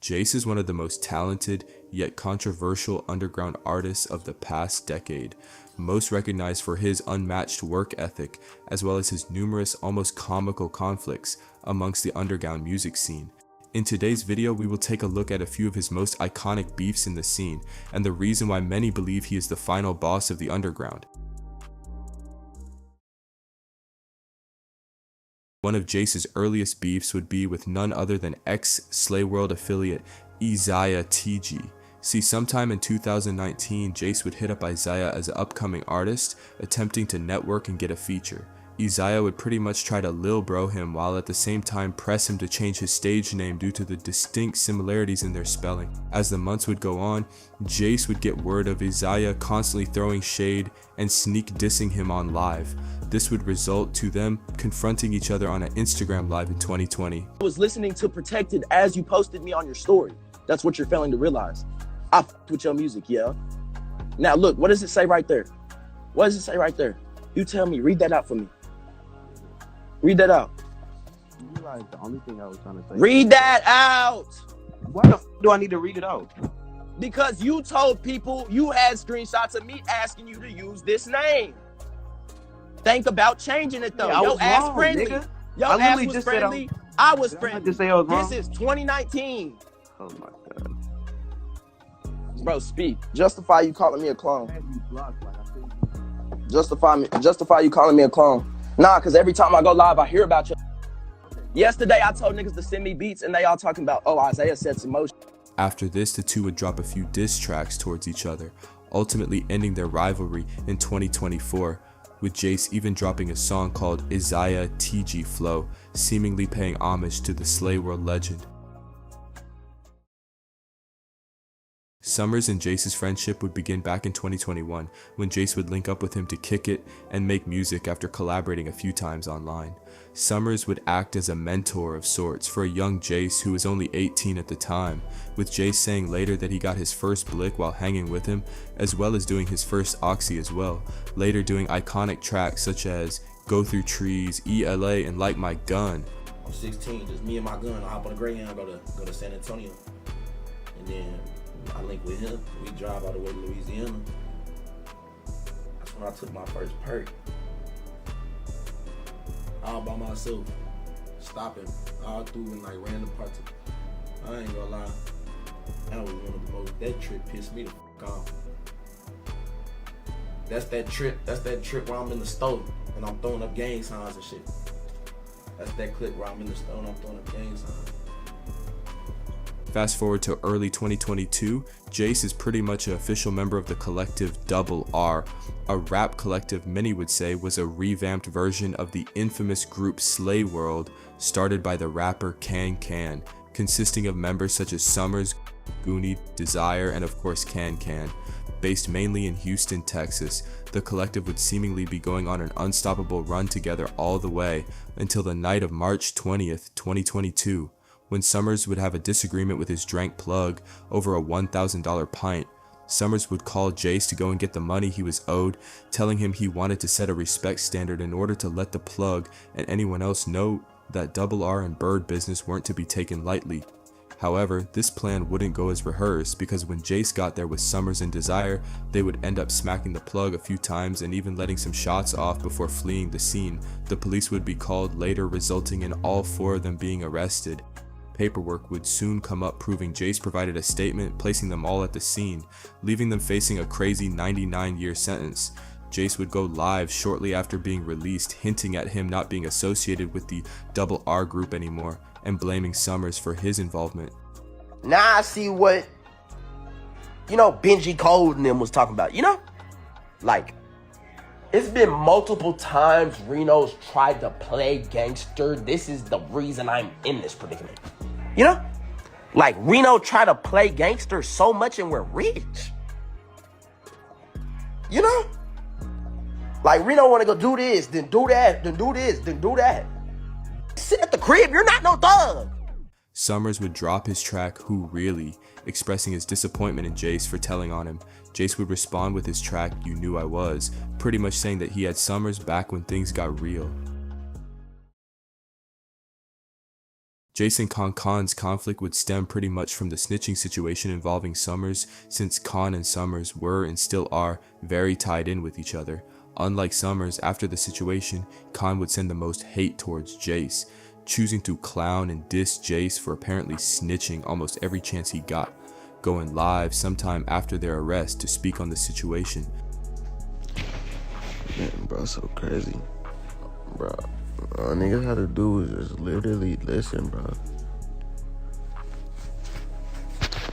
Jace is one of the most talented, yet controversial underground artists of the past decade, most recognized for his unmatched work ethic, as well as his numerous almost comical conflicts amongst the underground music scene. In today's video, we will take a look at a few of his most iconic beefs in the scene, and the reason why many believe he is the final boss of the underground. One of Jace's earliest beefs would be with none other than ex-Slayworld affiliate Izaya Tiji. See, sometime in 2019, Jace would hit up Izaya as an upcoming artist, attempting to network and get a feature. Izaya would pretty much try to lil bro him while at the same time press him to change his stage name due to the distinct similarities in their spelling. As the months would go on, Jace would get word of Izaya constantly throwing shade and sneak dissing him on live. This would result to them confronting each other on an Instagram live in 2020. I was listening to Protected as you posted me on your story. That's what you're failing to realize. I f***ed with your music, yeah. Now look, what does it say right there? What does it say right there? You tell me, read that out for me. Read that out. You realize the only thing I was trying to say. Read that out! Why the f do I need to read it out? Because you told people you had screenshots of me asking you to use this name. Think about changing it though. Yeah, Yo ass wrong, friendly. Nigga. Yo I ass literally was just said friendly. I was Did I friendly. just say I was wrong? This is 2019. Oh my god. Bro, speak. Justify you calling me a clone. You blocked, like I said. Justify you calling me a clone. Nah, cause every time I go live, I hear about you. Yesterday, I told niggas to send me beats, and they all talking about, oh, Isaiah set some motion. After this, the two would drop a few diss tracks towards each other, ultimately ending their rivalry in 2024, with Jace even dropping a song called Izaya Tiji Flow, seemingly paying homage to the Slayworld legend. Summrs and Jace's friendship would begin back in 2021, when Jace would link up with him to kick it and make music after collaborating a few times online. Summrs would act as a mentor of sorts for a young Jace who was only 18 at the time, with Jace saying later that he got his first blick while hanging with him, as well as doing his first oxy as well, later doing iconic tracks such as Go Through Trees, ELA, and Like My Gun. I'm 16, just me and my gun. I hop on a Greyhound, go to San Antonio, and then I link with him. We drive all the way to Louisiana. That's when I took my first perk. All by myself, stopping all through in like random parts of, I ain't gonna lie, that was one of the most, that trip pissed me the f*** off. That's that trip where I'm in the store and I'm throwing up gang signs and shit. That's that clip where I'm in the store and I'm throwing up gang signs. Fast forward to early 2022, Jace is pretty much an official member of the collective Double R, a rap collective many would say was a revamped version of the infamous group Slayworld, started by the rapper KanKan, consisting of members such as Summrs, Goonie, Desire, and of course KanKan. Based mainly in Houston, Texas, the collective would seemingly be going on an unstoppable run together all the way until the night of March 20th, 2022. When Summrs would have a disagreement with his drank plug over a $1,000 pint. Summrs would call Jace to go and get the money he was owed, telling him he wanted to set a respect standard in order to let the plug and anyone else know that Double R and Bird business weren't to be taken lightly. However, this plan wouldn't go as rehearsed, because when Jace got there with Summrs and Desire, they would end up smacking the plug a few times and even letting some shots off before fleeing the scene. The police would be called later, resulting in all four of them being arrested. Paperwork would soon come up proving Jace provided a statement, placing them all at the scene, leaving them facing a crazy 99-year sentence. Jace would go live shortly after being released, hinting at him not being associated with the Double R group anymore, and blaming Summrs for his involvement. Now I see what, Benji Cole and them was talking about, Like, it's been multiple times Reno's tried to play gangster. This is the reason I'm in this predicament. Like, Reno tried to play gangster so much and we're rich. Like, Reno want to go do this, then do that, then do this, then do that. Sit at the crib, you're not no thug. Summrs would drop his track Who Really, expressing his disappointment in Jace for telling on him. Jace would respond with his track You Knew I Was, pretty much saying that he had Summrs back when things got real. Jace and KanKan's conflict would stem pretty much from the snitching situation involving Summrs, since Kan and Summrs were and still are very tied in with each other. Unlike Summrs, after the situation, Kan would send the most hate towards Jace, choosing to clown and diss Jace for apparently snitching almost every chance he got, going live sometime after their arrest to speak on the situation. Man, bro, so crazy. Bro, all niggas had to do is just literally listen, bro.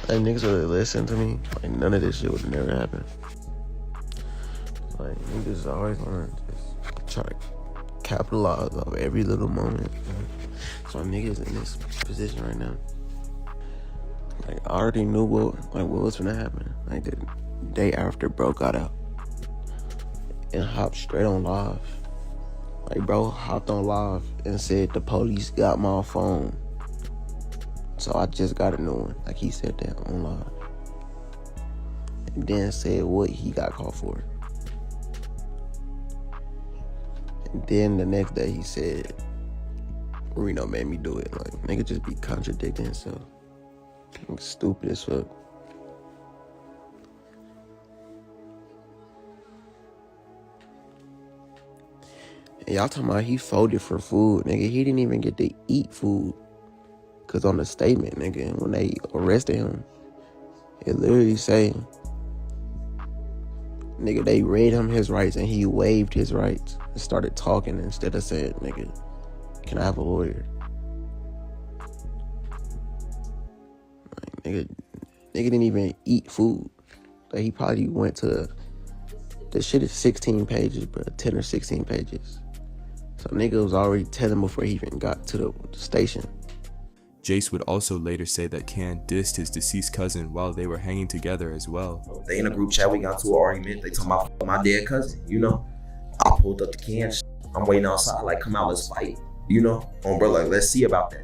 Like, niggas really listen to me. Like, none of this shit would never happen. Like, niggas always wanna just try to capitalize off every little moment. So niggas in this position right now. Like, I already knew what was gonna happen. Like, the day after bro got out and hopped straight on live. Like, bro hopped on live and said the police got my phone, so I just got a new one. Like, he said that on live. And then said what he got caught for. And then the next day he said, Reno made me do it. Like, nigga just be contradicting himself. I'm stupid as fuck. And y'all talking about he folded for food, nigga. He didn't even get to eat food. Cause on the statement, nigga, when they arrested him, it literally say, nigga, they read him his rights and he waived his rights and started talking instead of saying, nigga, can I have a lawyer? Like, nigga didn't even eat food. Like, he probably went to, the shit is 16 pages, bro, 10 or 16 pages. So nigga was already telling before he even got to the station. Jace would also later say that Kan dissed his deceased cousin while they were hanging together as well. They in a group chat, we got into an argument. They talking about my dead cousin, you know. I pulled up the Kan. I'm waiting outside, like, come out, let's fight, you know. Bro, like, let's see about that.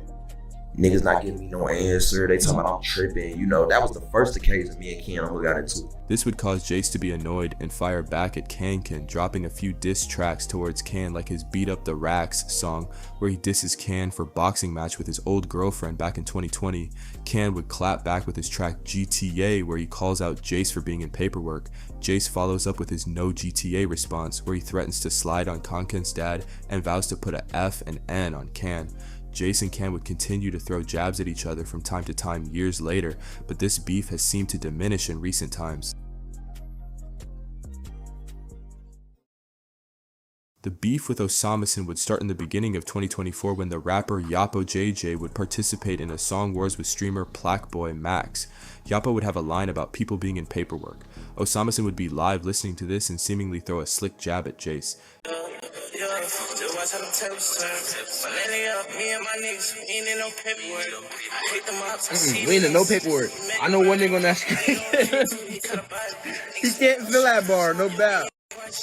Niggas not giving me no answer. They talking about I'm tripping, you know. That was the first occasion me and Kan got into it. This would cause Jace to be annoyed and fire back at KanKan, dropping a few diss tracks towards Kan, like his Beat Up the Racks song, where he disses Kan for boxing match with his old girlfriend back in 2020. Kan would clap back with his track GTA, where he calls out Jace for being in paperwork. Jace follows up with his no GTA response, where he threatens to slide on KanKan's dad and vows to put a F and N on Kan. Jace and Kan would continue to throw jabs at each other from time to time years later, but this beef has seemed to diminish in recent times. The beef with Osamason would start in the beginning of 2024 when the rapper iayze would participate in a song wars with streamer Plaqueboy Max. Yappo would have a line about people being in paperwork. Osamason would be live listening to this and seemingly throw a slick jab at Jace. We ain't in no paperwork. I know one nigga on that screen. He can't fill that bar, no doubt.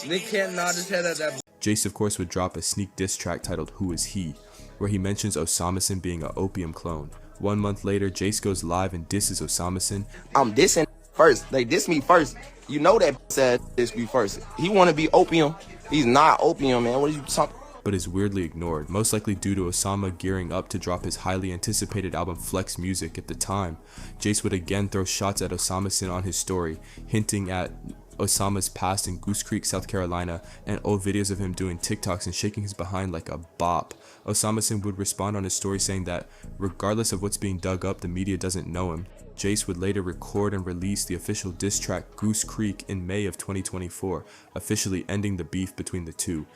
Nick can't nod his head at that. Jace, of course, would drop a sneak diss track titled Who Is He, where he mentions Osamason being an opium clone. 1 month later, Jace goes live and disses Osamason. I'm dissing first. They diss me first. You know that said diss me first. He want to be opium. He's not opium, man. What are you talking? But is weirdly ignored, most likely due to Osama gearing up to drop his highly anticipated album Flex Music at the time. Jace would again throw shots at Osamason on his story, hinting at Osama's past in Goose Creek, South Carolina, and old videos of him doing TikToks and shaking his behind like a bop. Osamason would respond on his story saying that regardless of what's being dug up, the media doesn't know him. Jace would later record and release the official diss track Goose Creek in May of 2024, officially ending the beef between the two.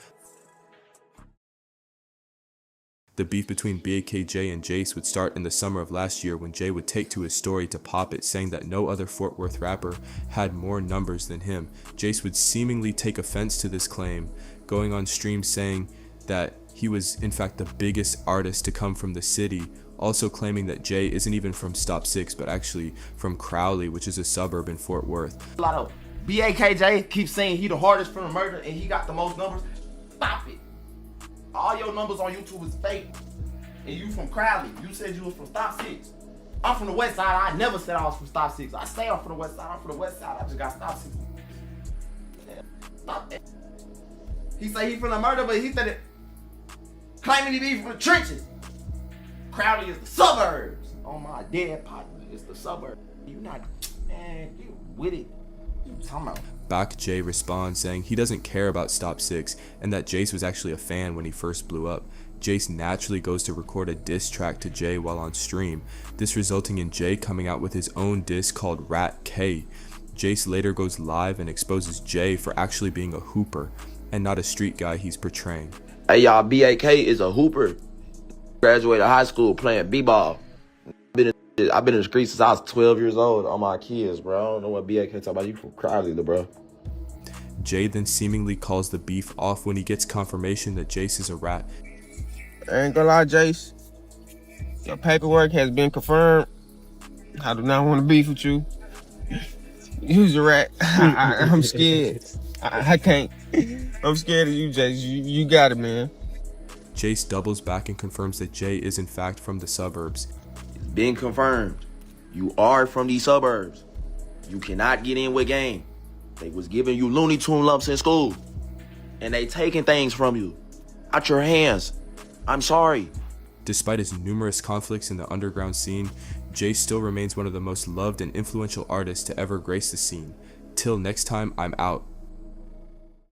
The beef between BAKJ and Jace would start in the summer of last year when Jay would take to his story to pop it, saying that no other Fort Worth rapper had more numbers than him. Jace would seemingly take offense to this claim, going on stream saying that he was in fact the biggest artist to come from the city, also claiming that Jay isn't even from Stop 6 but actually from Crowley, which is a suburb in Fort Worth. A lot of BAKJ keeps saying he the hardest for the murder and he got the most numbers. Stop it. All your numbers on YouTube is fake. And you from Crowley. You said you was from Stop 6. I'm from the west side. I never said I was from Stop 6. I say I'm from the west side. I'm from the west side. I just got Stop 6. Stop that. He said he from the murder, but he said it claiming he be from the trenches. Crowley is the suburbs. On my dead partner, it's the suburbs. You not, man, you with it. You talking about? Back Jay responds saying he doesn't care about Stop 6 and that Jace was actually a fan when he first blew up. Jace naturally goes to record a diss track to Jay while on stream, this resulting in Jay coming out with his own diss called Rat K. Jace later goes live and exposes Jay for actually being a hooper and not a street guy he's portraying. Hey y'all, BAK is a hooper. Graduated high school playing b-ball. I've been in the streets since I was 12 years old on my kids, bro. I don't know what BAK talk about. You from Crowley, bro. Jay then seemingly calls the beef off when he gets confirmation that Jace is a rat. I ain't gonna lie, Jace. Your paperwork has been confirmed. I do not want to beef with you. You's a rat. I'm scared. I can't. I'm scared of you, Jace. You got it, man. Jace doubles back and confirms that Jay is in fact from the suburbs. It's been confirmed. You are from these suburbs. You cannot get in with game. They was giving you Looney Tune lumps in school. And they taking things from you. Out your hands. I'm sorry. Despite his numerous conflicts in the underground scene, Jace still remains one of the most loved and influential artists to ever grace the scene. Till next time, I'm out.